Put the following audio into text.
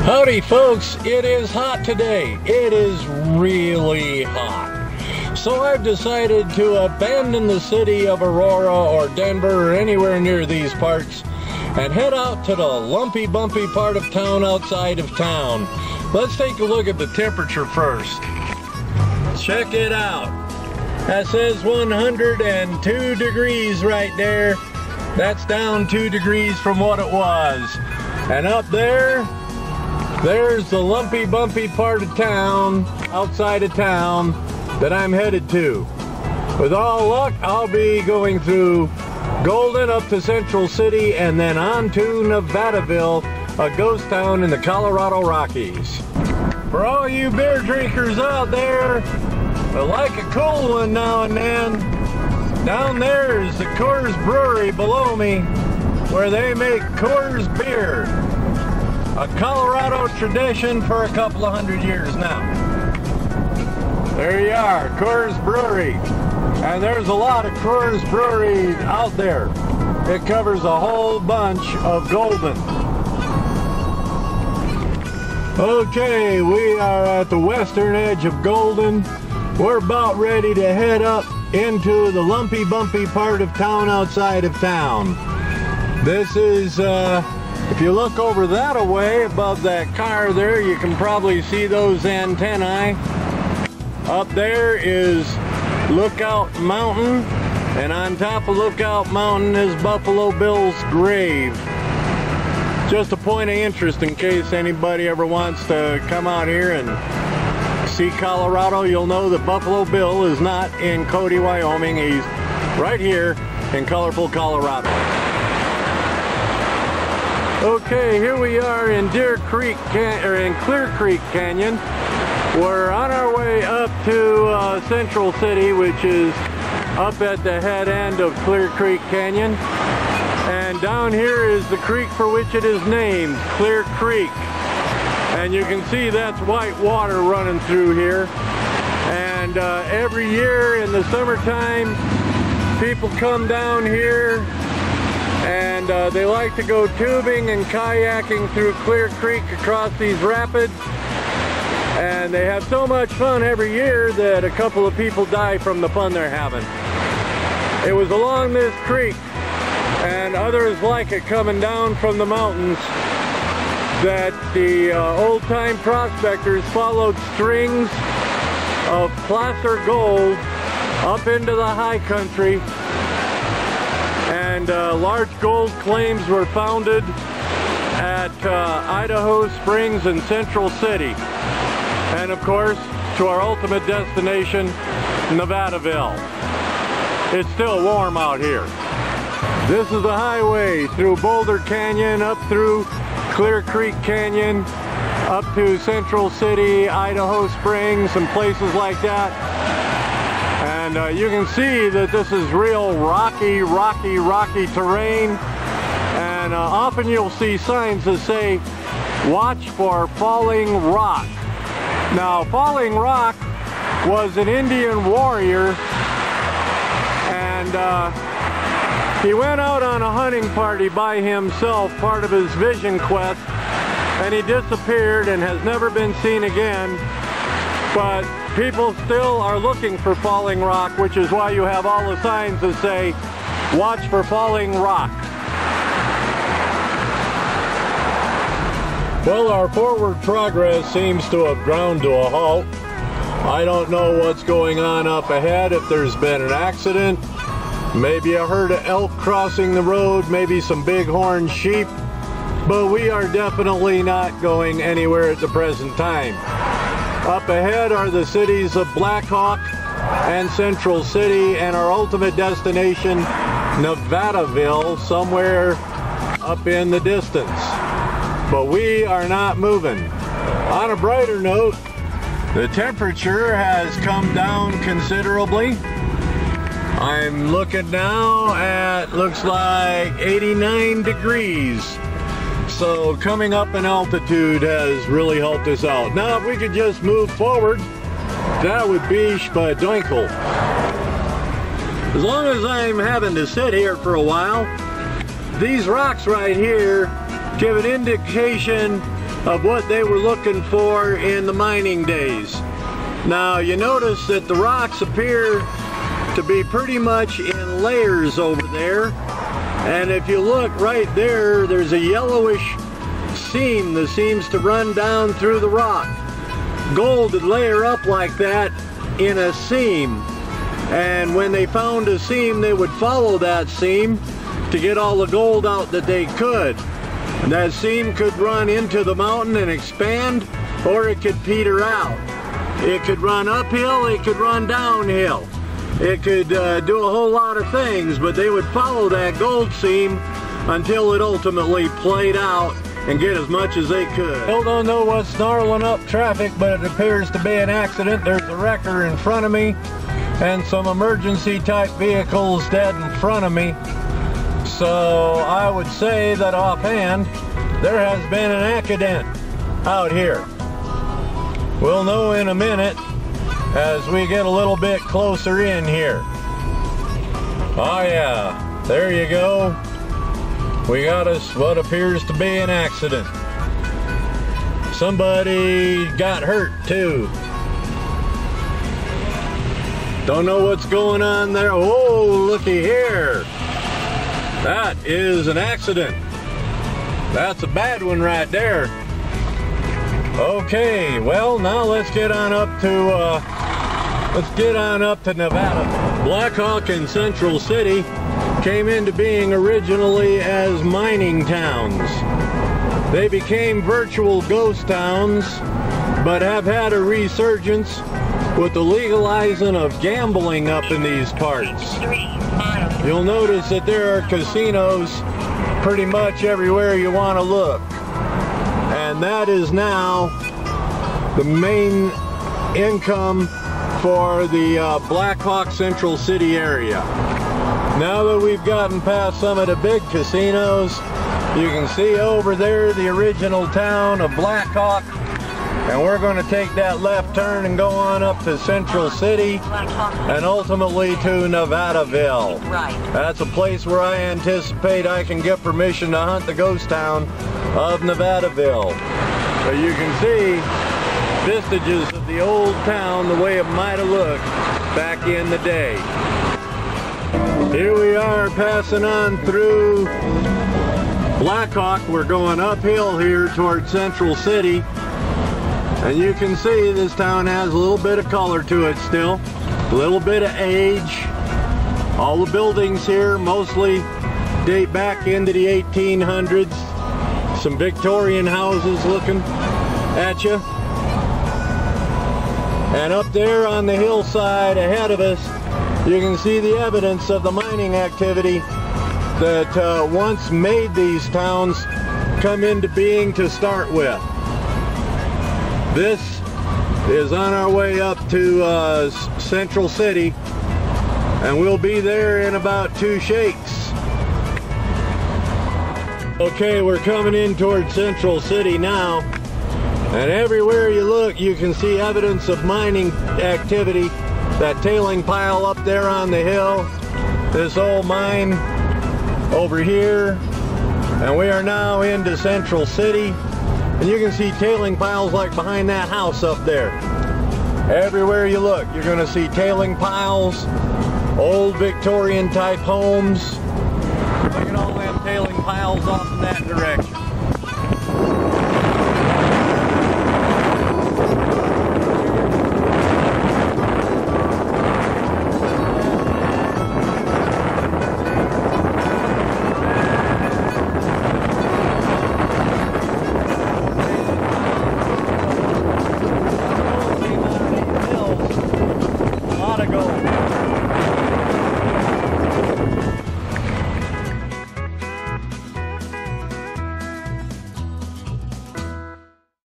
Howdy folks, it is hot today. It is really hot. So I've decided to abandon the city of Aurora or Denver or anywhere near these parts and head out to the lumpy bumpy part of town outside of town. Let's take a look at the temperature first. Check it out. That says 102 degrees right there. That's down 2 degrees from what it was. And up there, there's the lumpy bumpy part of town, outside of town, that I'm headed to. With all luck, I'll be going through Golden up to Central City and then on to Nevadaville, a ghost town in the Colorado Rockies. For all you beer drinkers out there, I like a cool one now and then. Down there is the Coors Brewery below me, where they make Coors beer. A Colorado tradition for a couple of 100 years now. There you are, Coors Brewery. And there's a lot of Coors Breweries out there. It covers a whole bunch of Golden. Okay, we are at the western edge of Golden. We're about ready to head up into the lumpy bumpy part of town outside of town. This is, if you look over that away above that car there, you can probably see those antennae. Up there is Lookout Mountain, and on top of Lookout Mountain is Buffalo Bill's grave. Just a point of interest in case anybody ever wants to come out here and see Colorado. You'll know that Buffalo Bill is not in Cody, Wyoming. He's right here in colorful Colorado. Okay, here we are in Clear Creek Canyon. We're on our way up to Central City, which is up at the head end of Clear Creek Canyon. And down here is the creek for which it is named, Clear Creek. And you can see that's white water running through here. And every year in the summertime, people come down here and they like to go tubing and kayaking through Clear Creek across these rapids. And they have so much fun every year that a couple of people die from the fun they're having. It was along this creek and others like it coming down from the mountains that the old-time prospectors followed strings of placer gold up into the high country, and large gold claims were founded at Idaho Springs and Central City, and of course to our ultimate destination, Nevadaville. It's still warm out here. This is the highway through Boulder Canyon, up through Clear Creek Canyon, up to Central City, Idaho Springs, and places like that. And you can see that this is real rocky terrain. And often you'll see signs that say, watch for falling rock. Now, Falling Rock was an Indian warrior, and he went out on a hunting party by himself, part of his vision quest, and he disappeared and has never been seen again. But people still are looking for Falling Rock, which is why you have all the signs that say, watch for Falling Rock. Well, our forward progress seems to have ground to a halt. I don't know what's going on up ahead, if there's been an accident, maybe a herd of elk crossing the road, maybe some bighorn sheep, but we are definitely not going anywhere at the present time. Up ahead are the cities of Black Hawk and Central City, and our ultimate destination, Nevadaville, somewhere up in the distance. But we are not moving. On a brighter note, the temperature has come down considerably. I'm looking now at, looks like 89 degrees. So coming up in altitude has really helped us out. Now if we could just move forward, that would be spadoinkle. As long as I'm having to sit here for a while, these rocks right here give an indication of what they were looking for in the mining days. Now you notice that the rocks appear to be pretty much in layers over there, and if you look right there, there's a yellowish seam that seems to run down through the rock. Gold would layer up like that in a seam, and when they found a seam, they would follow that seam to get all the gold out that they could. And that seam could run into the mountain and expand, or it could peter out. It could run uphill, it could run downhill. It could do a whole lot of things, but they would follow that gold seam until it ultimately played out and get as much as they could. Still don't know what's snarling up traffic, but it appears to be an accident. There's a wrecker in front of me and some emergency type vehicles dead in front of me. So I would say that offhand, there has been an accident out here. We'll know in a minute as we get a little bit closer in here. Oh yeah, there you go. We got us what appears to be an accident. Somebody got hurt too. Don't know what's going on there. Oh, looky here. That is an accident. That's a bad one right there. Okay, well now let's get on up to Nevada. Blackhawk and Central City came into being originally as mining towns. They became virtual ghost towns, but have had a resurgence with the legalizing of gambling up in these parts. You'll notice that there are casinos pretty much everywhere you want to look. And that is now the main income for the Blackhawk Central City area. Now that we've gotten past some of the big casinos, you can see over there the original town of Blackhawk, and we're going to take that left turn and go on up to Central City and ultimately to Nevadaville. That's a place where I anticipate I can get permission to hunt the ghost town of Nevadaville. So you can see vestiges of the old town the way it might have looked back in the day. Here we are passing on through Blackhawk. We're going uphill here towards Central City, and you can see this town has a little bit of color to it still, a little bit of age. All the buildings here mostly date back into the 1800s. Some Victorian houses looking at you. And up there on the hillside ahead of us, you can see the evidence of the mining activity that once made these towns come into being to start with. This is on our way up to Central City, and we'll be there in about 2 shakes. Okay, we're coming in towards Central City now, and everywhere you look you can see evidence of mining activity. That tailing pile up there on the hill, this old mine over here, and we are now into Central City, and you can see tailing piles like behind that house up there. Everywhere you look you're going to see tailing piles, old Victorian type homes. Look at all them tailing piles off in that direction. A lot of gold.